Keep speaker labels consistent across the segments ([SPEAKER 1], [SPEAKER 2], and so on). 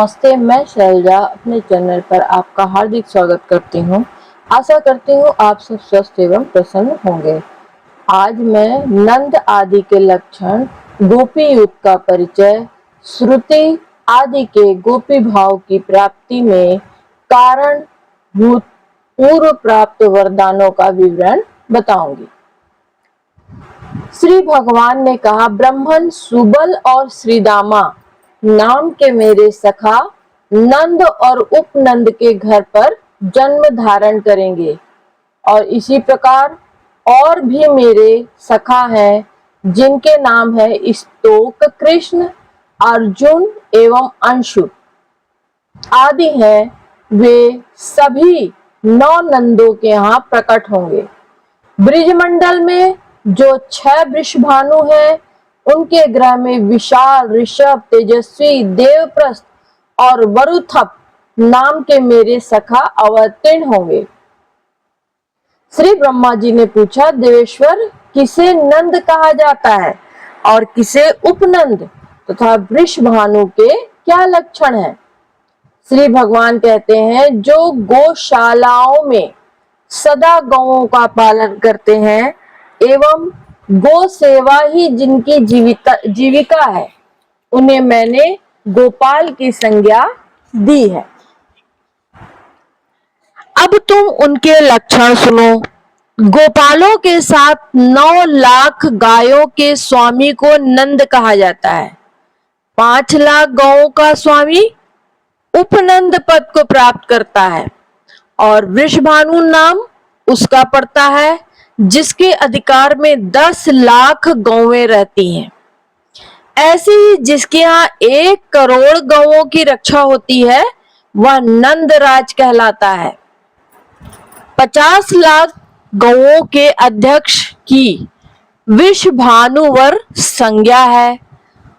[SPEAKER 1] नमस्ते, मैं शैलजा अपने चैनल पर आपका हार्दिक स्वागत करती हूँ। आशा करती हूँ आप सब स्वस्थ एवं प्रसन्न होंगे। आज मैं नंद आदि के लक्षण, गोपी युग का परिचय, श्रुति आदि के गोपी भाव की प्राप्ति में कारण भूत पूर्व प्राप्त वरदानों का विवरण बताऊंगी। श्री भगवान ने कहा, ब्रह्मन सुबल और श्रीदामा नाम के मेरे सखा नंद और उपनंद के घर पर जन्म धारण करेंगे और इसी प्रकार और भी मेरे सखा हैं जिनके नाम है स्तोक, कृष्ण, अर्जुन एवं अंशु आदि हैं। वे सभी 9 नंदों के यहाँ प्रकट होंगे। ब्रिजमंडल में जो 6 वृषभानु हैं, उनके ग्रह में विशाल, ऋषभ, तेजस्वी, देवप्रस्थ और वरुथप नाम के मेरे सखा अवतीर्ण होंगे। श्री ब्रह्मा जी ने पूछा, देवेश्वर किसे नंद कहा जाता है और किसे उपनंद तथा वृषभानु के क्या लक्षण हैं? श्री भगवान कहते हैं, जो गौशालाओं में सदा गौओं का पालन करते हैं एवं गो सेवा ही जिनकी जीविका है, उन्हें मैंने गोपाल की संज्ञा दी है। अब तुम उनके लक्षण सुनो। गोपालों के साथ 9 लाख गायों के स्वामी को नंद कहा जाता है। 5 लाख गौओं का स्वामी उपनंद पद को प्राप्त करता है और वृषभानु नाम उसका पड़ता है जिसके अधिकार में 10 लाख गौएं रहती हैं। ऐसे ही जिसके यहाँ 1 करोड़ गौओं की रक्षा होती है वह नंदराज कहलाता है। 50 लाख गौओं के अध्यक्ष की वृषभानुवर संज्ञा है।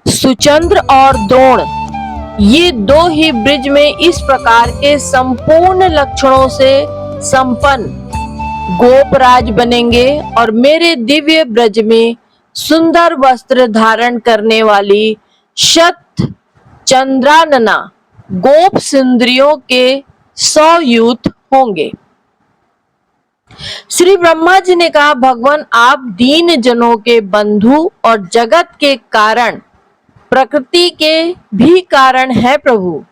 [SPEAKER 1] सुचंद्र और द्रोण ये 2 ही ब्रिज में इस प्रकार के संपूर्ण लक्षणों से संपन्न गोपराज बनेंगे और मेरे दिव्य ब्रज में सुंदर वस्त्र धारण करने वाली शत चंद्रानना गोप सुंदरियों के 100 यूथ होंगे। श्री ब्रह्मा जी ने कहा, भगवान आप दीन जनों के बंधु और जगत के कारण, प्रकृति के भी कारण है प्रभु।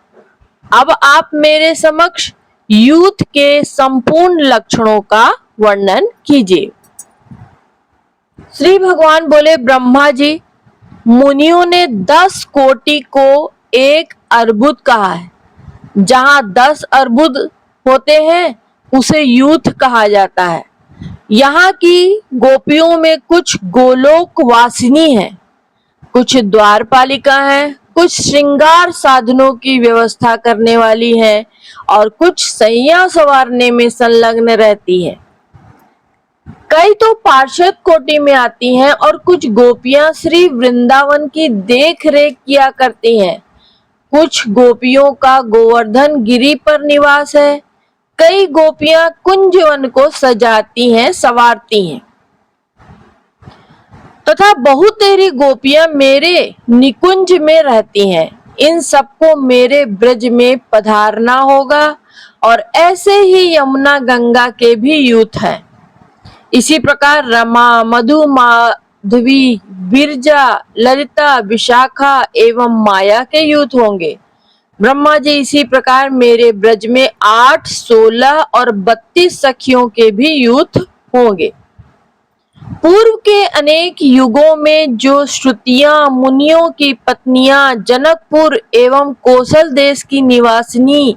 [SPEAKER 1] अब आप मेरे समक्ष यूथ के संपूर्ण लक्षणों का वर्णन कीजिए। श्री भगवान बोले, ब्रह्मा जी, मुनियों ने 10 कोटि को 1 अर्बुद कहा है। जहां 10 अर्बुद होते हैं उसे यूथ कहा जाता है। यहाँ की गोपियों में कुछ गोलोक वासिनी है, कुछ द्वारपालिका हैं, कुछ श्रृंगार साधनों की व्यवस्था करने वाली हैं और कुछ सैया सवारने में संलग्न रहती हैं। कई तो पार्षद कोटि में आती हैं और कुछ गोपियां श्री वृंदावन की देख रेख किया करती हैं। कुछ गोपियों का गोवर्धन गिरी पर निवास है। कई गोपियां कुंजवन को सजाती हैं, संवारती हैं तथा बहुतेरी गोपियां मेरे निकुंज में रहती हैं। इन सबको मेरे ब्रज में पधारना होगा और ऐसे ही यमुना गंगा के भी यूथ हैं। इसी प्रकार रमा, मधु, माधवी, बिरजा, ललिता, विशाखा एवं माया के यूथ होंगे। ब्रह्मा जी, इसी प्रकार मेरे ब्रज में 8, 16 और 32 सखियों के भी यूथ होंगे। पूर्व के अनेक युगों में जो श्रुतियां मुनियों की पत्नियां, जनकपुर एवं कौशल देश की निवासिनी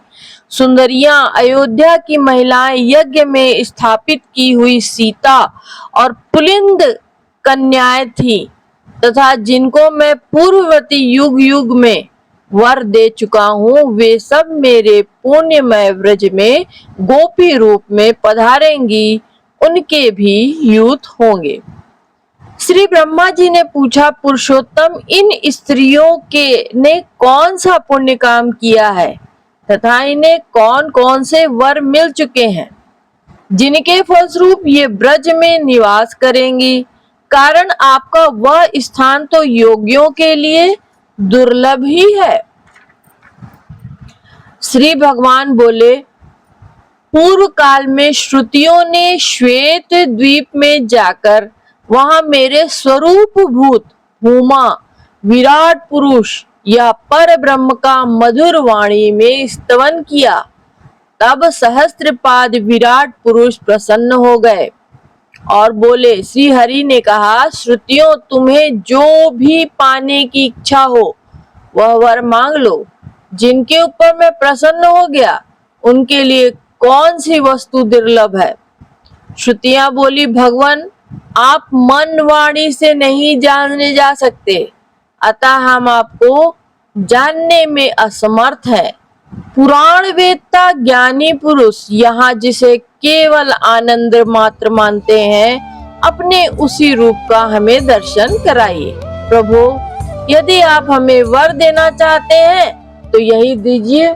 [SPEAKER 1] सुंदरियां, अयोध्या की महिलाएं, यज्ञ में स्थापित की हुई सीता और पुलिंद कन्याएं थी तथा जिनको मैं पूर्ववर्ती युग युग में वर दे चुका हूँ, वे सब मेरे पुण्यमय ब्रज में गोपी रूप में पधारेंगी। उनके भी यूथ होंगे। श्री ब्रह्मा जी ने पूछा, पुरुषोत्तम इन स्त्रियों के ने कौन सा पुण्य काम किया है तथा इन्हें कौन कौन से वर मिल चुके हैं जिनके फलस्वरूप ये ब्रज में निवास करेंगी? कारण आपका वह स्थान तो योगियों के लिए दुर्लभ ही है। श्री भगवान बोले, पूर्व काल में श्रुतियों ने श्वेत द्वीप में जाकर वहां मेरे स्वरूप भूत भूमा विराट पुरुष या पर ब्रह्म का मधुर वाणी में स्तवन किया। तब सहस्त्रपाद विराट पुरुष प्रसन्न हो गए और बोले, श्री हरि ने कहा, श्रुतियों तुम्हें जो भी पाने की इच्छा हो वह वर मांग लो। जिनके ऊपर मैं प्रसन्न हो गया उनके लिए कौन सी वस्तु दुर्लभ है। श्रुतियां बोली, भगवान आप मन वाणी से नहीं जाने जा सकते, अतः हम आपको जानने में असमर्थ हैं। पुराण वेदता ज्ञानी पुरुष यहाँ जिसे केवल आनंद मात्र मानते हैं, अपने उसी रूप का हमें दर्शन कराइए। प्रभु, यदि आप हमें वर देना चाहते हैं तो यही दीजिए।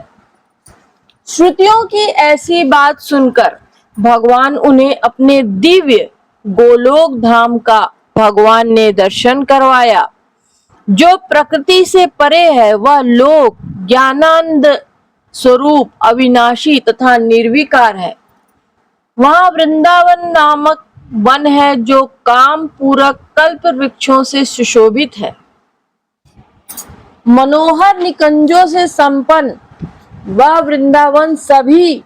[SPEAKER 1] श्रुतियों की ऐसी बात सुनकर भगवान उन्हें अपने दिव्य गोलोक धाम का भगवान ने दर्शन करवाया। जो प्रकृति से परे है वह लोक ज्ञानानंद स्वरूप अविनाशी तथा निर्विकार है। वहां वृंदावन नामक वन है जो काम पूरक कल्प वृक्षों से सुशोभित है। मनोहर निकुंजों से संपन्न वह वृंदावन सभी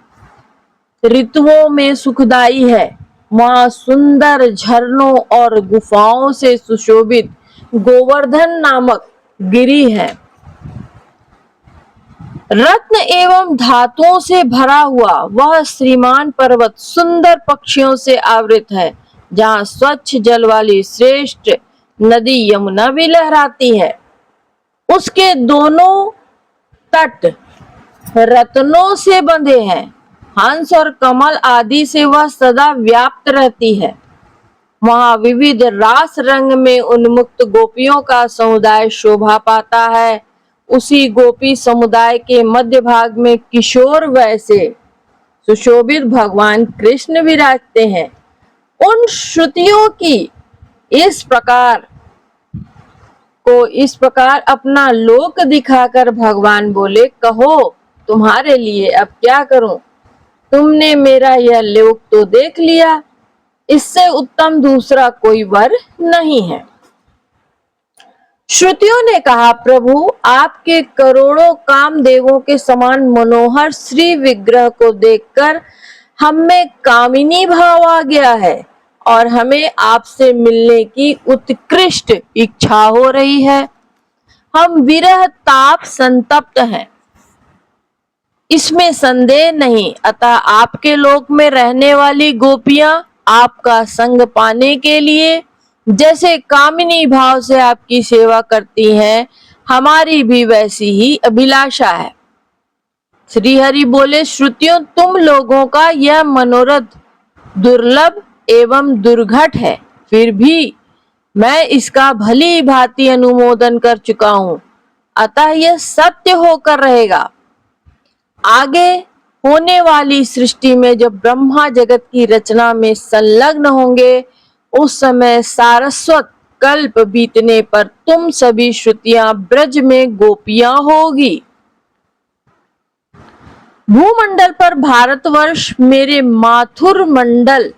[SPEAKER 1] ऋतुओं में सुखदाई है। वहां सुंदर झरनों और गुफाओं से सुशोभित गोवर्धन नामक गिरी है। रत्न एवं धातुओं से भरा हुआ वह श्रीमान पर्वत सुंदर पक्षियों से आवृत है, जहाँ स्वच्छ जल वाली श्रेष्ठ नदी यमुना भी लहराती है। उसके दोनों तट रत्नों से बंधे हैं। हंस और कमल आदि से वह सदा व्याप्त रहती है। वहां विविध रास रंग में उन्मुक्त गोपियों का समुदाय शोभा पाता है। उसी गोपी समुदाय के मध्य भाग में किशोर वय से सुशोभित भगवान कृष्ण विराजते हैं। उन श्रुतियों की इस प्रकार अपना लोक दिखाकर भगवान बोले, कहो तुम्हारे लिए अब क्या करूं? तुमने मेरा यह लोक तो देख लिया, इससे उत्तम दूसरा कोई वर नहीं है। श्रुतियों ने कहा, प्रभु आपके करोड़ों कामदेवों के समान मनोहर श्री विग्रह को देखकर हम में कामिनी भाव आ गया है और हमें आपसे मिलने की उत्कृष्ट इच्छा हो रही है। हम विरह ताप संतप्त हैं, इसमें संदेह नहीं। अतः आपके लोक में रहने वाली गोपियां आपका संग पाने के लिए जैसे कामिनी भाव से आपकी सेवा करती हैं, हमारी भी वैसी ही अभिलाषा है। श्री हरि बोले, श्रुतियों तुम लोगों का यह मनोरथ दुर्लभ एवं दुर्घट है, फिर भी मैं इसका भली भांति अनुमोदन कर चुका हूं, अतः यह सत्य होकर रहेगा। आगे होने वाली सृष्टि में जब ब्रह्मा जगत की रचना में संलग्न होंगे, उस समय सारस्वत कल्प बीतने पर तुम सभी श्रुतियां ब्रज में गोपियां होगी। भूमंडल पर भारतवर्ष मेरे माथुर मंडल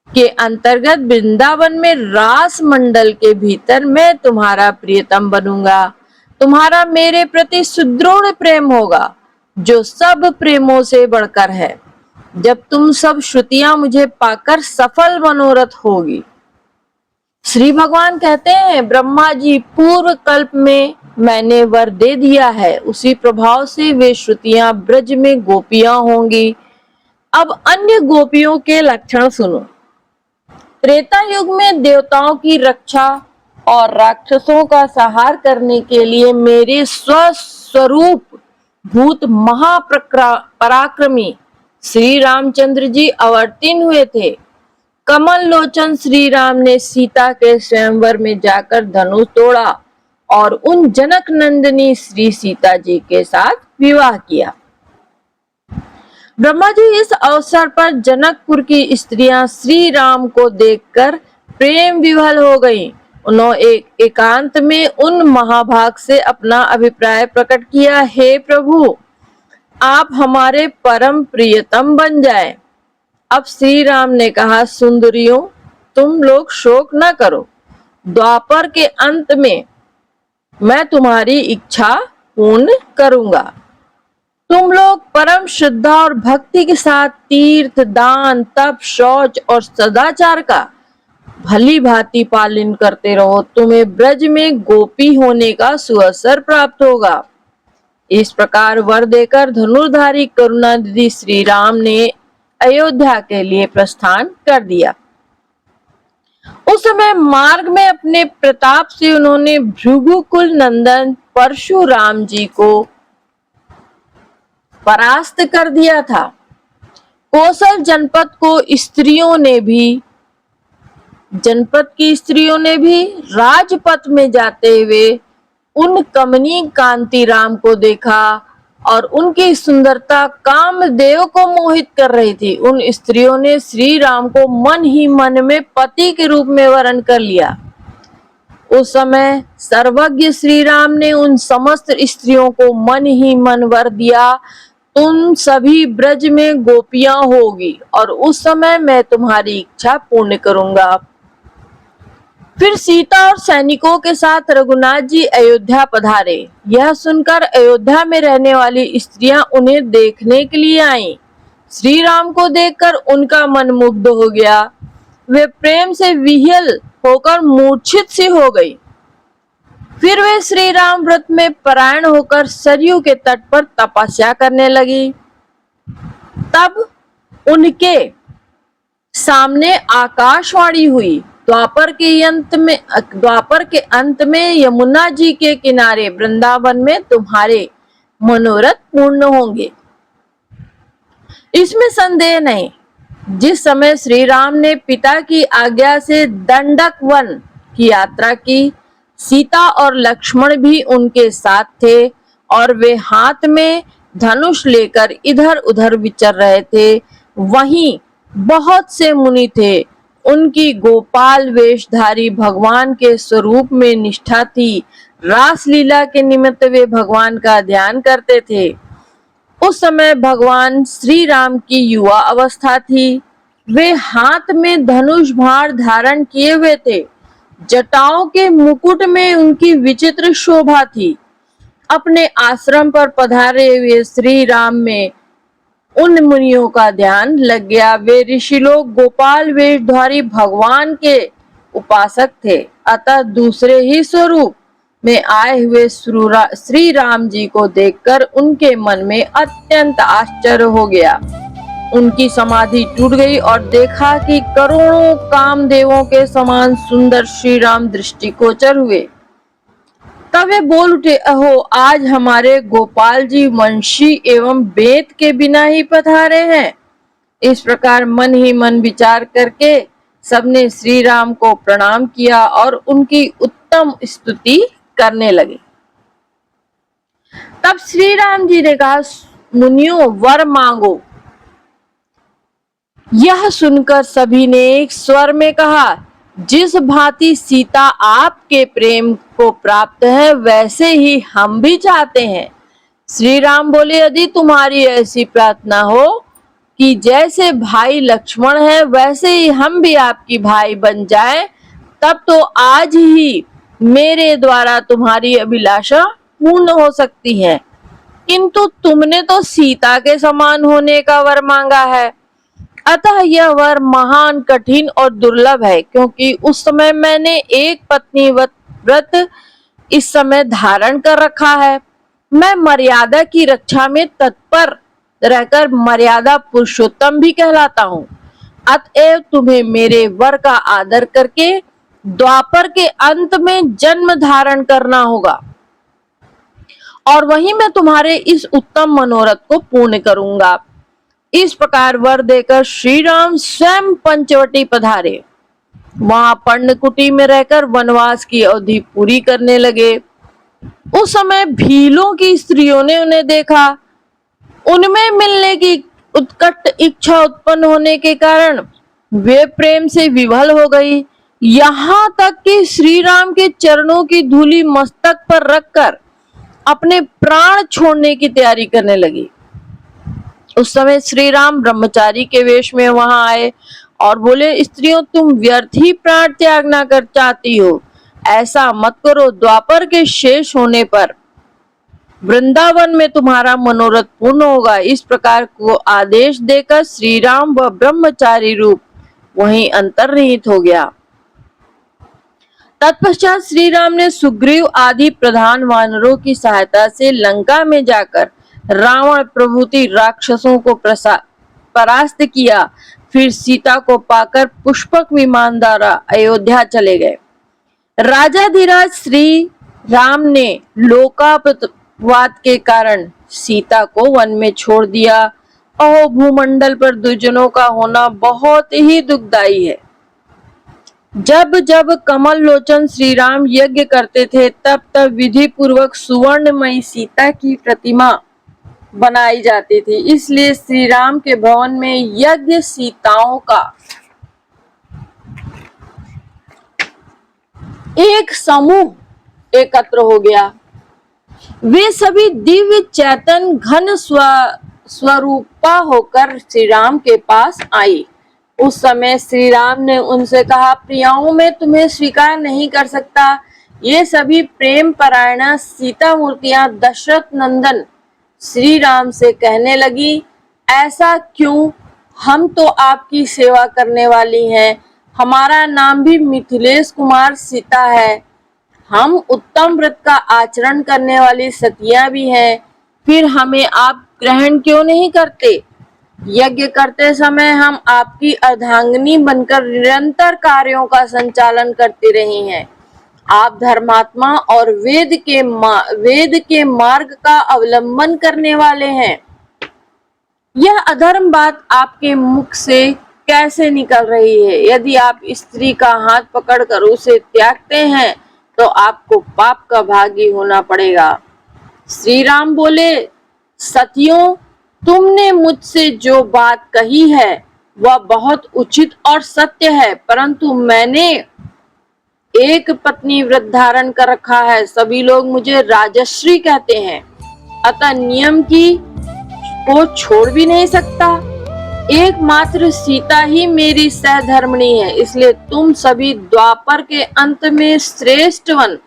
[SPEAKER 1] के अंतर्गत वृंदावन में रास मंडल के भीतर मैं तुम्हारा प्रियतम बनूंगा। तुम्हारा मेरे प्रति सुदृढ़ प्रेम होगा जो सब प्रेमों से बढ़कर है। जब तुम सब श्रुतियां मुझे पाकर सफल मनोरथ होगी। श्री भगवान कहते हैं, ब्रह्मा जी पूर्व कल्प में मैंने वर दे दिया है, उसी प्रभाव से वे श्रुतियां ब्रज में गोपियां होंगी। अब अन्य गोपियों के लक्षण सुनो। त्रेता युग में देवताओं की रक्षा और राक्षसों का संहार करने के लिए मेरे स्वस्वरूप भूत महापराक्रमी श्री रामचंद्र जी अवतीर्ण हुए थे। कमल लोचन श्री राम ने सीता के स्वयंवर में जाकर धनुष तोड़ा और उन जनक नंदिनी श्री सीता जी के साथ विवाह किया। ब्रह्मा जी इस अवसर पर जनकपुर की स्त्रियां श्री राम को देखकर प्रेम विवल हो गईं। उन्होंने एकांत में उन महाभाग से अपना अभिप्राय प्रकट किया, हे प्रभु, आप हमारे परम प्रियतम बन जाएं। अब श्री राम ने कहा, सुंदरियों, तुम लोग शोक न करो। द्वापर के अंत में मैं तुम्हारी इच्छा पूर्ण करूंगा। तुम लोग परम श्रद्धा और भक्ति के साथ तीर्थ, दान, तप, शौच और सदाचार का भली भांति पालन करते रहो। तुम्हें ब्रज में गोपी होने का सुअवसर प्राप्त होगा। इस प्रकार वर देकर धनुर्धारी करुणानिधि श्री राम ने अयोध्या के लिए प्रस्थान कर दिया। उस समय मार्ग में अपने प्रताप से उन्होंने भृगुकुल नंदन परशुराम जी को परास्त कर दिया था। कौशल जनपद की स्त्रियों ने भी राजपथ में जाते हुए उन कमनीय कांतिराम को देखा और उनकी सुंदरता कामदेव को मोहित कर रही थी। उन स्त्रियों ने श्री राम को मन ही मन में पति के रूप में वर्ण कर लिया। उस समय सर्वज्ञ श्री राम ने उन समस्त स्त्रियों को मन ही मन वर दिया, तुम सभी ब्रज में गोपियां होगी और उस समय मैं तुम्हारी इच्छा पूर्ण करूंगा। फिर सीता और सैनिकों के साथ रघुनाथ जी अयोध्या पधारे। यह सुनकर अयोध्या में रहने वाली स्त्रियां उन्हें देखने के लिए आईं। श्री राम को देखकर उनका मन मुग्ध हो गया। वे प्रेम से विह्वल होकर मूर्छित सी हो गई। फिर वे श्री राम व्रत में परायण होकर सरयू के तट पर तपस्या करने लगी। तब उनके सामने आकाशवाणी हुई, द्वापर के अंत में यमुना जी के किनारे वृंदावन में तुम्हारे मनोरथ पूर्ण होंगे, इसमें संदेह नहीं। जिस समय श्री राम ने पिता की आज्ञा से दंडक वन की यात्रा की, सीता और लक्ष्मण भी उनके साथ थे और वे हाथ में धनुष लेकर इधर उधर विचर रहे थे। वहीं बहुत से मुनि थे। उनकी गोपाल वेशधारी भगवान के स्वरूप में निष्ठा थी। रासलीला के निमित्त वे भगवान का ध्यान करते थे। उस समय भगवान श्री राम की युवा अवस्था थी। वे हाथ में धनुष बाण धारण किए हुए थे। जटाओं के मुकुट में उनकी विचित्र शोभा थी। अपने आश्रम पर पधारे हुए श्री राम में उन मुनियों का ध्यान लग गया। वे ऋषि लोग गोपाल वेशधारी भगवान के उपासक थे, अतः दूसरे ही स्वरूप में आए हुए श्री राम जी को देखकर उनके मन में अत्यंत आश्चर्य हो गया। उनकी समाधि टूट गई और देखा कि करोड़ों कामदेवों के समान सुंदर श्री राम दृष्टिगोचर हुए। तब वे बोल उठे, अहो, आज हमारे गोपाल जी वंशी एवं वेद के बिना ही पधारे हैं। इस प्रकार मन ही मन विचार करके सबने श्री राम को प्रणाम किया और उनकी उत्तम स्तुति करने लगे। तब श्री राम जी ने कहा, मुनियों, वर मांगो। यह सुनकर सभी ने एक स्वर में कहा, जिस भांति सीता आपके प्रेम को प्राप्त है, वैसे ही हम भी चाहते हैं। श्री राम बोले, यदि तुम्हारी ऐसी प्रार्थना हो कि जैसे भाई लक्ष्मण है वैसे ही हम भी आपकी भाई बन जाएं, तब तो आज ही मेरे द्वारा तुम्हारी अभिलाषा पूर्ण हो सकती है। किंतु तुमने तो सीता के समान होने का वर मांगा है, अतः यह वर महान कठिन और दुर्लभ है, क्योंकि उस समय मैंने एक पत्नी व्रत इस समय धारण कर रखा है। मैं मर्यादा की रक्षा में तत्पर रहकर मर्यादा पुरुषोत्तम भी कहलाता हूँ। अतएव तुम्हें मेरे वर का आदर करके द्वापर के अंत में जन्म धारण करना होगा और वहीं मैं तुम्हारे इस उत्तम मनोरथ को पूर्ण करूंगा। इस प्रकार वर देकर श्री राम स्वयं पंचवटी पधारे। वहां पर्णकुटी में रहकर वनवास की अवधि पूरी करने लगे। उस समय भीलों की स्त्रियों ने उन्हें देखा। उनमें मिलने की उत्कट इच्छा उत्पन्न होने के कारण वे प्रेम से विवल हो गई। यहाँ तक कि श्री राम के चरणों की धूलि मस्तक पर रखकर अपने प्राण छोड़ने की तैयारी करने लगी। उस समय श्री राम ब्रह्मचारी के वेश में वहां आए और बोले, स्त्रियों तुम व्यर्थ ही प्राण त्याग ना कर चाहती हो, ऐसा मत करो, द्वापर के शेष होने पर वृंदावन में तुम्हारा मनोरथ पूर्ण होगा। इस प्रकार को आदेश देकर श्री राम व ब्रह्मचारी रूप वहीं अंतर्निहित हो गया। तत्पश्चात श्री राम ने सुग्रीव आदि प्रधान वानरों की सहायता से लंका में जाकर रावण प्रभृति राक्षसों को परास्त किया। फिर सीता को पाकर पुष्पक विमान द्वारा अयोध्या चले गए। राजाधिराज श्री राम ने लोकापवाद के कारण सीता को वन में छोड़ दिया। अहो, भूमंडल पर दुर्जनों का होना बहुत ही दुखदायी है। जब जब कमल लोचन श्री राम यज्ञ करते थे, तब तब विधि पूर्वक सुवर्णमयी सीता की प्रतिमा बनाई जाती थी। इसलिए श्री राम के भवन में यज्ञ सीताओं का एक समूह एकत्र हो गया। वे सभी दिव्य चैतन घन स्वरूपा होकर श्री राम के पास आई। उस समय श्री राम ने उनसे कहा, प्रियाओं मैं तुम्हें स्वीकार नहीं कर सकता। ये सभी प्रेम परायणा सीता मूर्तियां दशरथ नंदन श्री राम से कहने लगी, ऐसा क्यों? हम तो आपकी सेवा करने वाली हैं। हमारा नाम भी मिथिलेश कुमार सीता है। हम उत्तम व्रत का आचरण करने वाली सतियां भी हैं। फिर हमें आप ग्रहण क्यों नहीं करते? यज्ञ करते समय हम आपकी अर्धांगिनी बनकर निरंतर कार्यों का संचालन करती रही हैं। आप धर्मात्मा और वेद के मार्ग का अवलंबन करने वाले हैं। यह अधर्म बात आपके मुख से कैसे निकल रही है? यदि आप स्त्री का हाथ पकड़कर उसे त्यागते हैं तो आपको पाप का भागी होना पड़ेगा। श्री राम बोले, सतियों तुमने मुझसे जो बात कही है वह बहुत उचित और सत्य है, परंतु मैंने एक पत्नी व्रत धारण कर रखा है। सभी लोग मुझे राजश्री कहते हैं, अतः नियम को छोड़ भी नहीं सकता। एकमात्र सीता ही मेरी सहधर्मिणी है। इसलिए तुम सभी द्वापर के अंत में श्रेष्ठ वन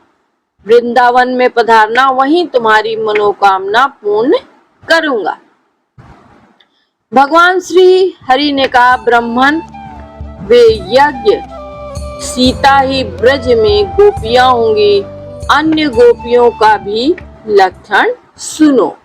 [SPEAKER 1] वृंदावन में पधारना, वहीं तुम्हारी मनोकामना पूर्ण करूंगा। भगवान श्री हरि ने कहा, ब्राह्मण वे यज्ञ सीता ही ब्रज में गोपियां होंगी। अन्य गोपियों का भी लक्षण सुनो।